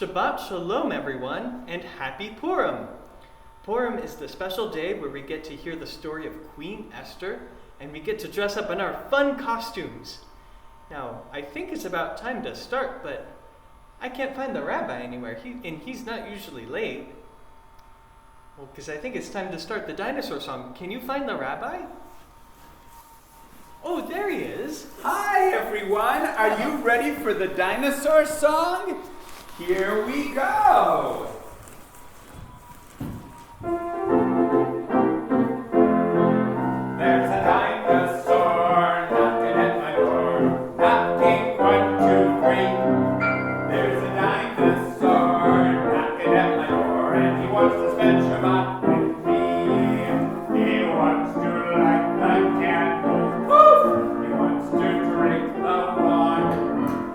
Shabbat Shalom, everyone, and happy Purim! Purim is the special day where we get to hear the story of Queen Esther, and we get to dress up in our fun costumes. Now, I think it's about time to start, but I can't find the rabbi anywhere, and he's not usually late. Well, because I think it's time to start the Dinosaur Song. Can you find the rabbi? Oh, there he is. Hi, everyone. Are you ready for the Dinosaur Song? Here we go. There's a dinosaur knocking at my door. Knocking 1, 2, 3. There's a dinosaur knocking at my door, and he wants to spend Shabbat with me. He wants to light the candles. Woo! He wants to drink the wine.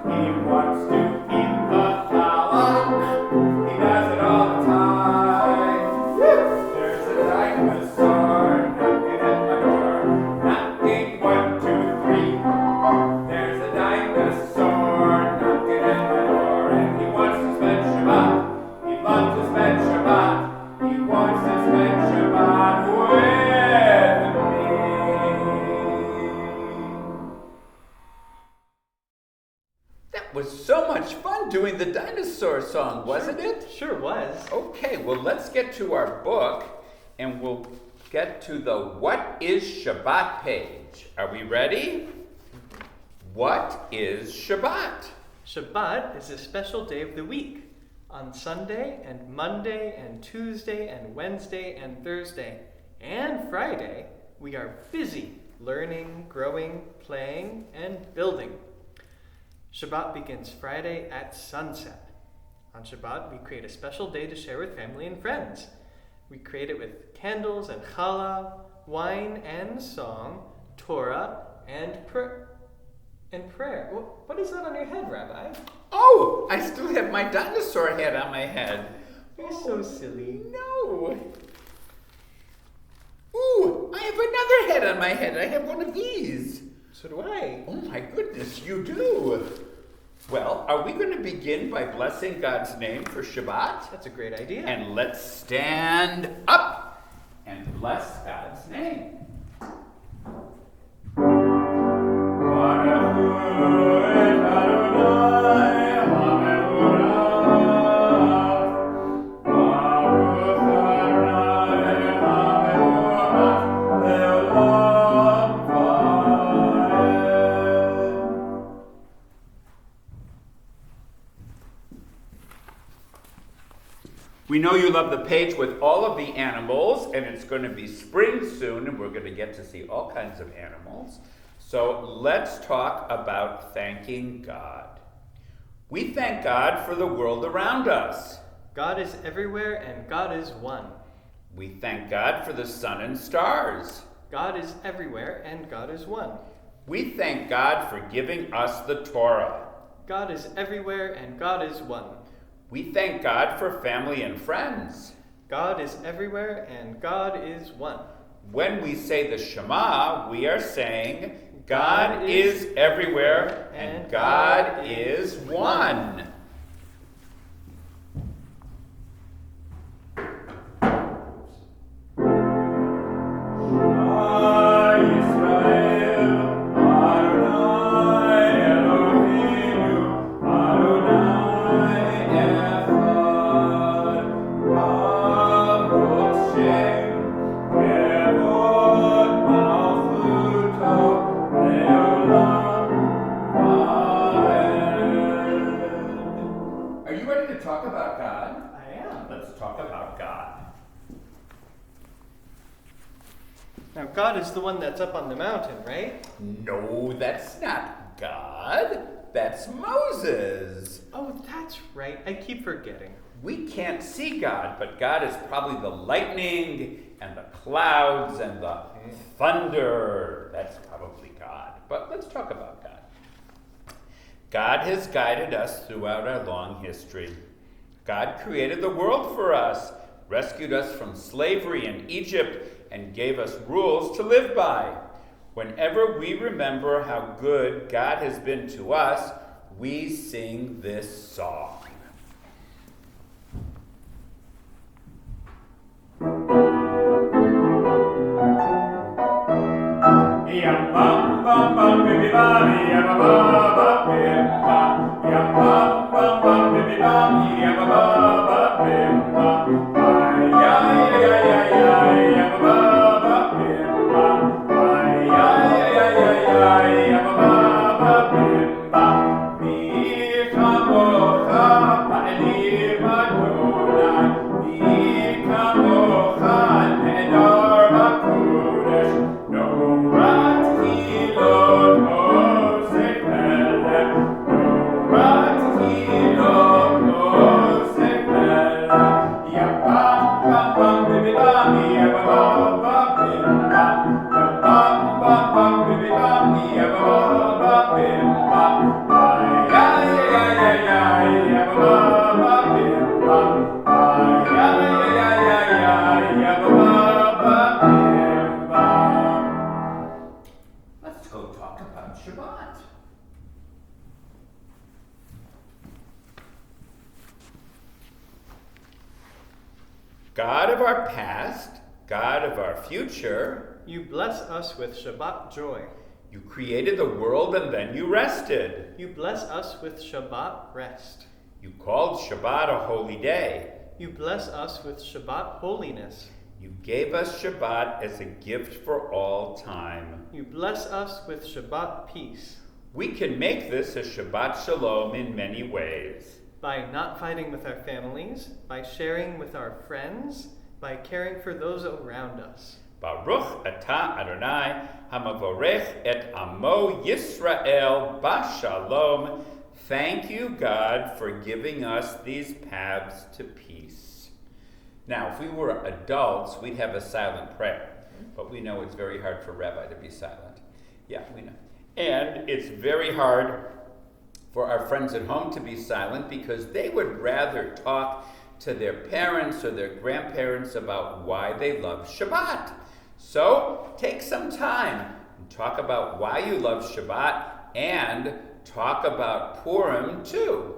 He wants to eat the challah. He does it all the time. Woo! There's a dinosaur knocking at my door. Knocking 1, 2, 3. There's a dinosaur knocking at my door, and he wants to spend Shabbat. He loves to spend Shabbat. He wants to spend Shabbat with me. That was so much fun doing the Dinosaur Song, wasn't it? Sure was. Okay, well, let's get to our book, and we'll get to the What is Shabbat page. Are we ready? What is Shabbat? Shabbat is a special day of the week. On Sunday and Monday and Tuesday and Wednesday and Thursday and Friday, we are busy learning, growing, playing, and building. Shabbat begins Friday at sunset. On Shabbat, we create a special day to share with family and friends. We create it with candles and challah, wine and song, Torah, and prayer. What is that on your head, Rabbi? Oh, I still have my dinosaur head on my head. You're so silly. No. Ooh, I have another head on my head. I have one of these. So do I. Oh my goodness, you do. Well, are we going to begin by blessing God's name for Shabbat? That's a great idea. And let's stand up and bless God's name. We know you love the page with all of the animals, and it's going to be spring soon, and we're going to get to see all kinds of animals. So let's talk about thanking God. We thank God for the world around us. God is everywhere and God is one. We thank God for the sun and stars. God is everywhere and God is one. We thank God for giving us the Torah. God is everywhere and God is one. We thank God for family and friends. God is everywhere and God is one. When we say the Shema, we are saying, God is everywhere and God is one. Now, God is the one that's up on the mountain, right? No, that's not God. That's Moses. Oh, that's right. I keep forgetting. We can't see God, but God is probably the lightning and the clouds and the thunder. That's probably God. But let's talk about God. God has guided us throughout our long history. God created the world for us, rescued us from slavery in Egypt, and gave us rules to live by. Whenever we remember how good God has been to us, we sing this song. Let's go talk about Shabbat. God of our past, God of our future, you bless us with Shabbat joy. you created the world and then you rested. You bless us with Shabbat rest. You called Shabbat a holy day. You bless us with Shabbat holiness. You gave us Shabbat as a gift for all time. You bless us with Shabbat peace. We can make this a Shabbat Shalom in many ways. By not fighting with our families, by sharing with our friends, by caring for those around us. Baruch atah Adonai hamavorech et amo Yisrael bashalom. Thank you, God, for giving us these paths to peace. Now, if we were adults, we'd have a silent prayer. But we know it's very hard for Rabbi to be silent. Yeah, we know. And it's very hard for our friends at home to be silent because they would rather talk to their parents or their grandparents about why they love Shabbat. So take some time and talk about why you love Shabbat and talk about Purim too.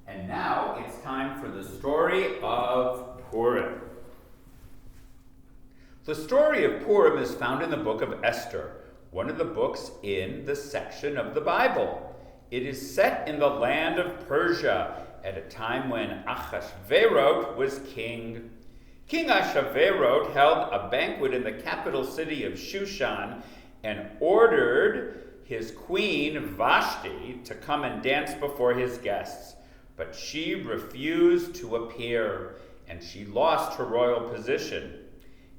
And now it's time for the story of Purim. The story of Purim is found in the book of Esther, one of the books in the section of the Bible. It is set in the land of Persia at a time when Ahasuerus was king. King Ahasuerus held a banquet in the capital city of Shushan and ordered his queen Vashti to come and dance before his guests. But she refused to appear, and she lost her royal position.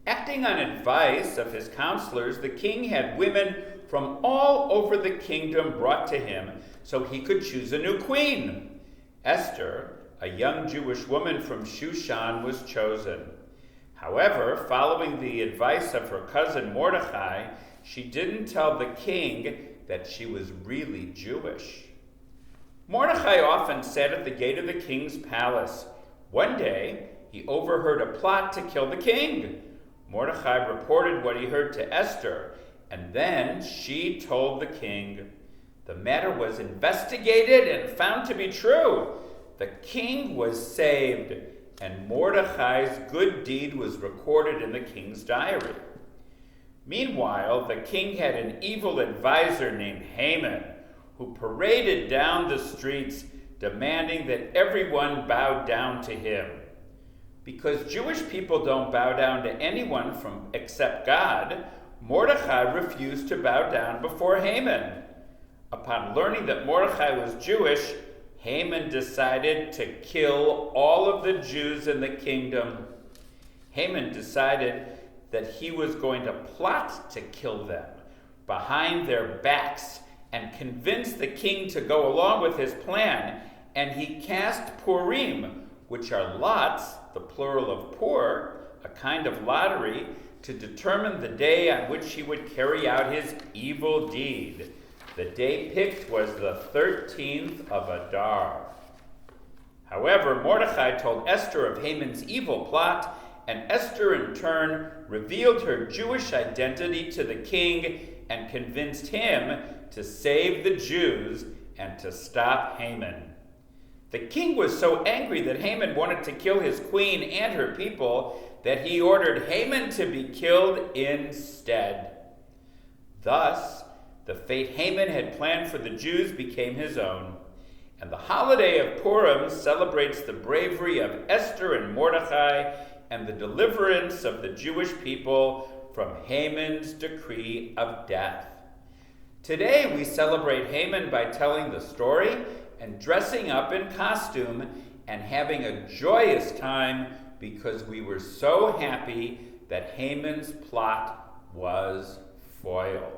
Acting on advice of his counselors, the king had women from all over the kingdom brought to him so he could choose a new queen. Esther, a young Jewish woman from Shushan, was chosen. However, following the advice of her cousin Mordecai, she didn't tell the king that she was really Jewish. Mordecai often sat at the gate of the king's palace. One day, he overheard a plot to kill the king. Mordecai reported what he heard to Esther, and then she told the king. The matter was investigated and found to be true. The king was saved, and Mordecai's good deed was recorded in the king's diary. Meanwhile, the king had an evil advisor named Haman, who paraded down the streets demanding that everyone bow down to him. Because Jewish people don't bow down to anyone except God, Mordecai refused to bow down before Haman. Upon learning that Mordecai was Jewish, Haman decided to kill all of the Jews in the kingdom. Haman decided that he was going to plot to kill them behind their backs and convince the king to go along with his plan, and he cast Purim, which are lots, the plural of pur, a kind of lottery, to determine the day on which he would carry out his evil deed. The day picked was the 13th of Adar. However, Mordecai told Esther of Haman's evil plot, and Esther in turn revealed her Jewish identity to the king and convinced him to save the Jews and to stop Haman. The king was so angry that Haman wanted to kill his queen and her people that he ordered Haman to be killed instead. Thus, the fate Haman had planned for the Jews became his own. And the holiday of Purim celebrates the bravery of Esther and Mordecai and the deliverance of the Jewish people from Haman's decree of death. Today we celebrate Haman by telling the story and dressing up in costume and having a joyous time because we were so happy that Haman's plot was foiled.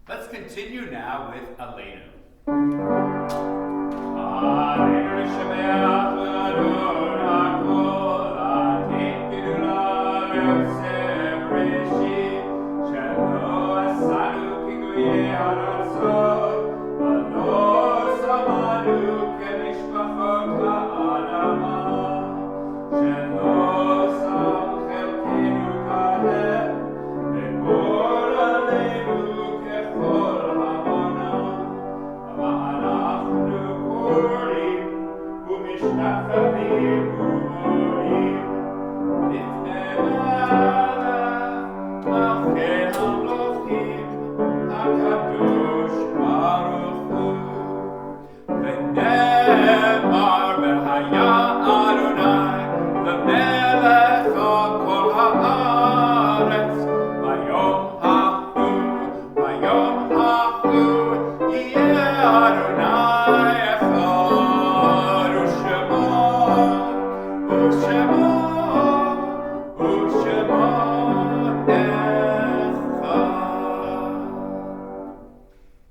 Let's continue now with Aleinu.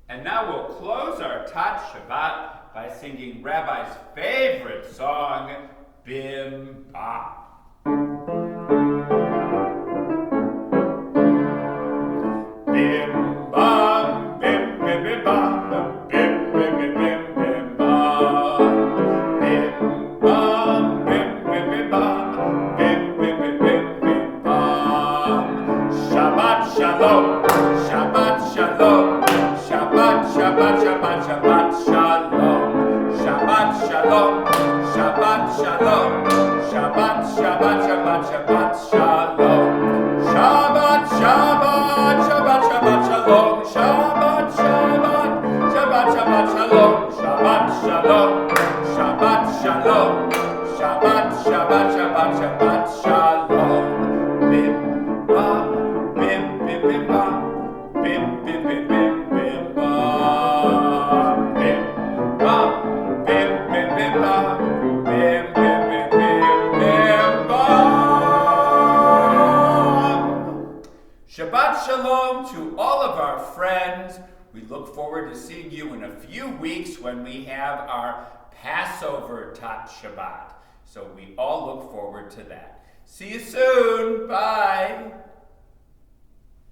And now we'll close our Tot Shabbat by singing Rabbi's favorite song, Bim Bam. Bim bam, bim bim bim bam, bim bim bim bim bim bam. Bim bam, bim bim bim bam, bim bim bim bim bim bam. Shabbat shalom, Shabbat shalom, Shabbat Shabbat Shabbat Shabbat shalom, Shabbat shalom, Shabbat shalom, Shabbat Shabbat Shabbat Shabbat shalom, Shabbat Shabbat Shabbat Shabbat shalom, Shabbat Shabbat Shabbat Shabbat shalom, Shabbat shalom, Shabbat shalom, Shabbat Shabbat Shabbat Shabbat shalom. Bim bam, bim bim bim bam, bim bim bim bim bim bam, bim bam, bim bim bim bam, bim bim bim bim bim bam. Shabbat shalom to all of our friends. We look forward to seeing you in a few weeks when we have our Passover Tot Shabbat. So we all look forward to that. See you soon. Bye.